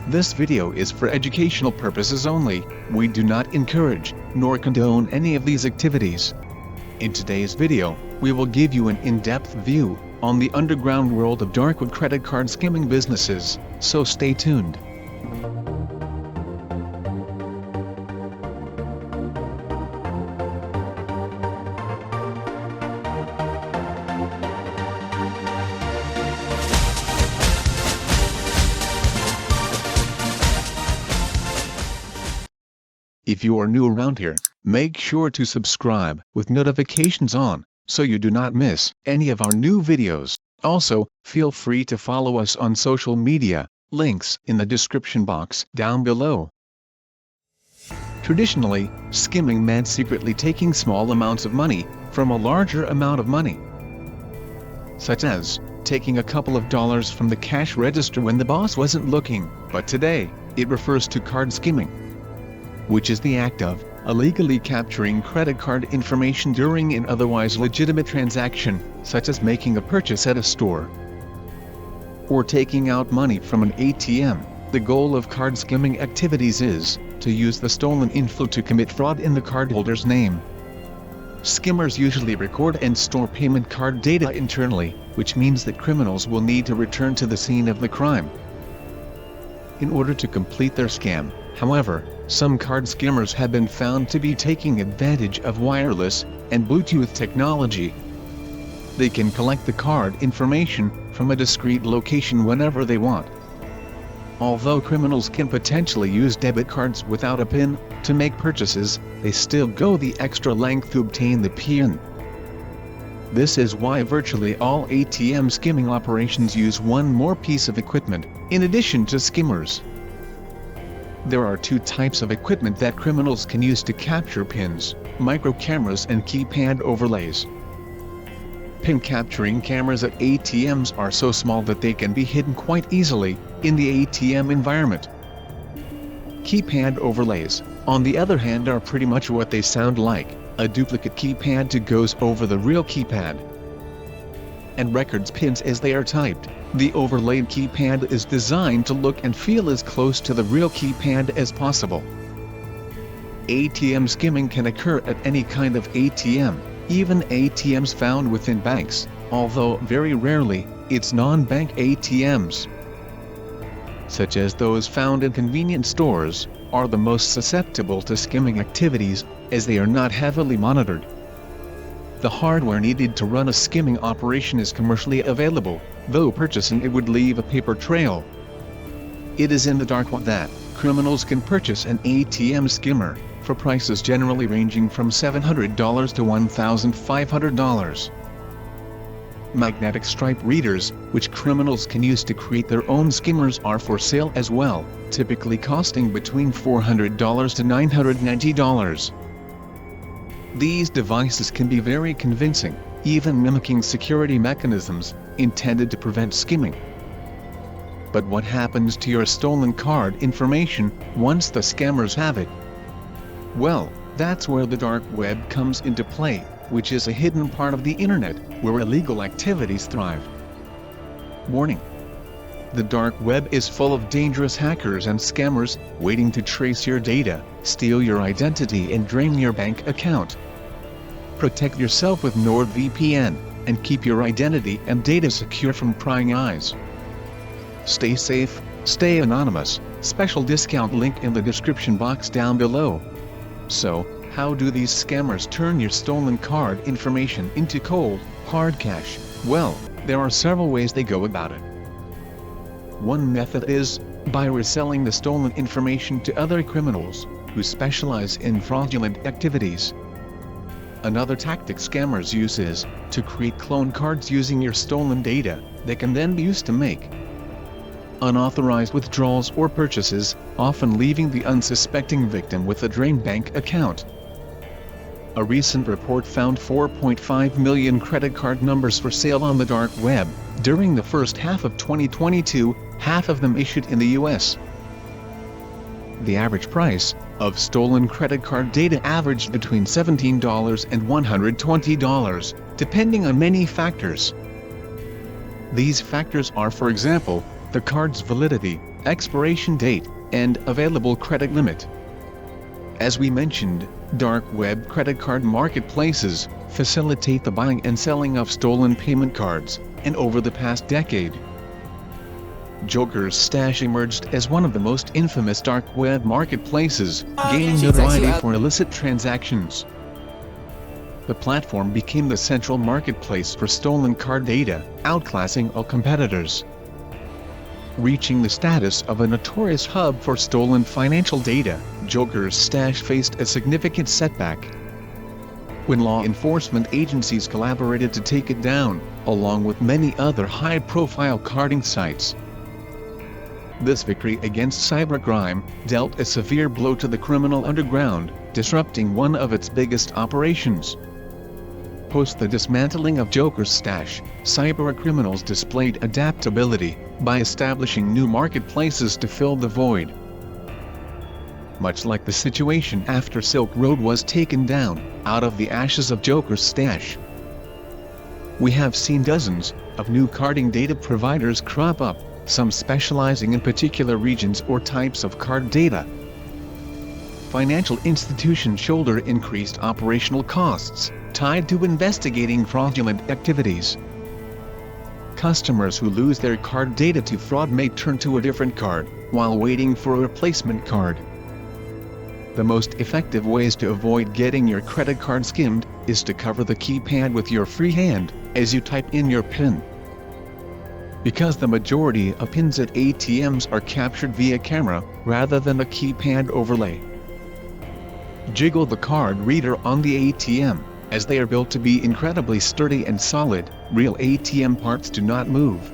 This video is for educational purposes only. We do not encourage, nor condone any of these activities. In today's video, we will give you an in-depth view on the underground world of darkweb credit card skimming businesses, so stay tuned. If you are new around here, make sure to subscribe with notifications on, so you do not miss any of our new videos. Also, feel free to follow us on social media, links in the description box down below. Traditionally, skimming meant secretly taking small amounts of money from a larger amount of money, such as taking a couple of dollars from the cash register when the boss wasn't looking. But today, it refers to card skimming, which is the act of illegally capturing credit card information during an otherwise legitimate transaction, such as making a purchase at a store or taking out money from an ATM. The goal of card skimming activities is to use the stolen info to commit fraud in the cardholder's name. Skimmers usually record and store payment card data internally, which means that criminals will need to return to the scene of the crime in order to complete their scam. However, some card skimmers have been found to be taking advantage of wireless and Bluetooth technology. They can collect the card information from a discrete location whenever they want. Although criminals can potentially use debit cards without a PIN to make purchases, they still go the extra length to obtain the PIN. This is why virtually all ATM skimming operations use one more piece of equipment, in addition to skimmers. There are two types of equipment that criminals can use to capture pins: micro cameras and keypad overlays. Pin capturing cameras at ATMs are so small that they can be hidden quite easily in the ATM environment. Keypad overlays, on the other hand, are pretty much what they sound like: a duplicate keypad that goes over the real keypad and records pins as they are typed. The overlaid keypad is designed to look and feel as close to the real keypad as possible. ATM skimming can occur at any kind of ATM, even ATMs found within banks, although very rarely, it's non-bank ATMs, such as those found in convenience stores, are the most susceptible to skimming activities, as they are not heavily monitored. The hardware needed to run a skimming operation is commercially available, though purchasing it would leave a paper trail. It is in the dark web that criminals can purchase an ATM skimmer, for prices generally ranging from $700 to $1,500. Magnetic stripe readers, which criminals can use to create their own skimmers, are for sale as well, typically costing between $400 to $990. These devices can be very convincing, even mimicking security mechanisms intended to prevent skimming. But what happens to your stolen card information once the scammers have it? Well, that's where the dark web comes into play, which is a hidden part of the internet where illegal activities thrive. Warning: the dark web is full of dangerous hackers and scammers waiting to trace your data, steal your identity and drain your bank account. Protect yourself with NordVPN, and keep your identity and data secure from prying eyes. Stay safe, stay anonymous. Special discount link in the description box down below. So, how do these scammers turn your stolen card information into cold, hard cash? Well, there are several ways they go about it. One method is by reselling the stolen information to other criminals who specialize in fraudulent activities. Another tactic scammers use is to create clone cards using your stolen data that can then be used to make unauthorized withdrawals or purchases, often leaving the unsuspecting victim with a drained bank account. A recent report found 4.5 million credit card numbers for sale on the dark web during the first half of 2022, half of them issued in the US. The average price of stolen credit card data averaged between $17 and $120, depending on many factors. These factors are, for example, the card's validity, expiration date, and available credit limit. As we mentioned, dark web credit card marketplaces facilitate the buying and selling of stolen payment cards, and over the past decade, Joker's Stash emerged as one of the most infamous dark web marketplaces, gaining notoriety for illicit transactions. The platform became the central marketplace for stolen card data, outclassing all competitors. Reaching the status of a notorious hub for stolen financial data, Joker's Stash faced a significant setback when law enforcement agencies collaborated to take it down, along with many other high-profile carding sites. This victory against cybercrime dealt a severe blow to the criminal underground, disrupting one of its biggest operations. Post the dismantling of Joker's Stash, cybercriminals displayed adaptability by establishing new marketplaces to fill the void. Much like the situation after Silk Road was taken down, out of the ashes of Joker's Stash, we have seen dozens of new carding data providers crop up, some specializing in particular regions or types of card data. Financial institutions shoulder increased operational costs tied to investigating fraudulent activities. Customers who lose their card data to fraud may turn to a different card while waiting for a replacement card. The most effective ways to avoid getting your credit card skimmed is to cover the keypad with your free hand as you type in your PIN. Because the majority of PINs at ATMs are captured via camera rather than a keypad overlay, jiggle the card reader on the ATM, as they are built to be incredibly sturdy and solid. Real ATM parts do not move.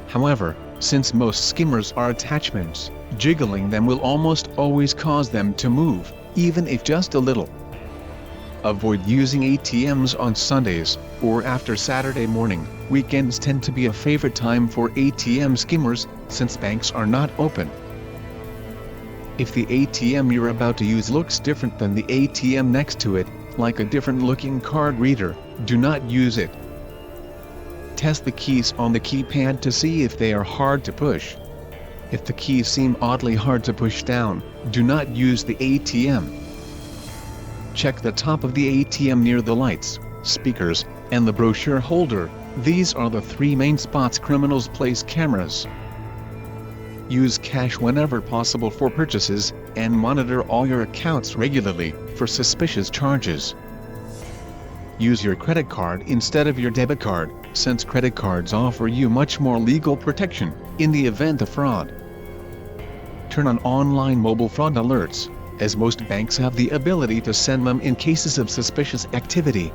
However, since most skimmers are attachments, jiggling them will almost always cause them to move, even if just a little. Avoid using ATMs on Sundays, or after Saturday morning. Weekends tend to be a favorite time for ATM skimmers, since banks are not open. If the ATM you're about to use looks different than the ATM next to it, like a different looking card reader, do not use it. Test the keys on the keypad to see if they are hard to push. If the keys seem oddly hard to push down, do not use the ATM. Check the top of the ATM near the lights, speakers, and the brochure holder. These are the three main spots criminals place cameras. Use cash whenever possible for purchases, and monitor all your accounts regularly for suspicious charges. Use your credit card instead of your debit card, since credit cards offer you much more legal protection in the event of fraud. Turn on online mobile fraud alerts, as most banks have the ability to send them in cases of suspicious activity.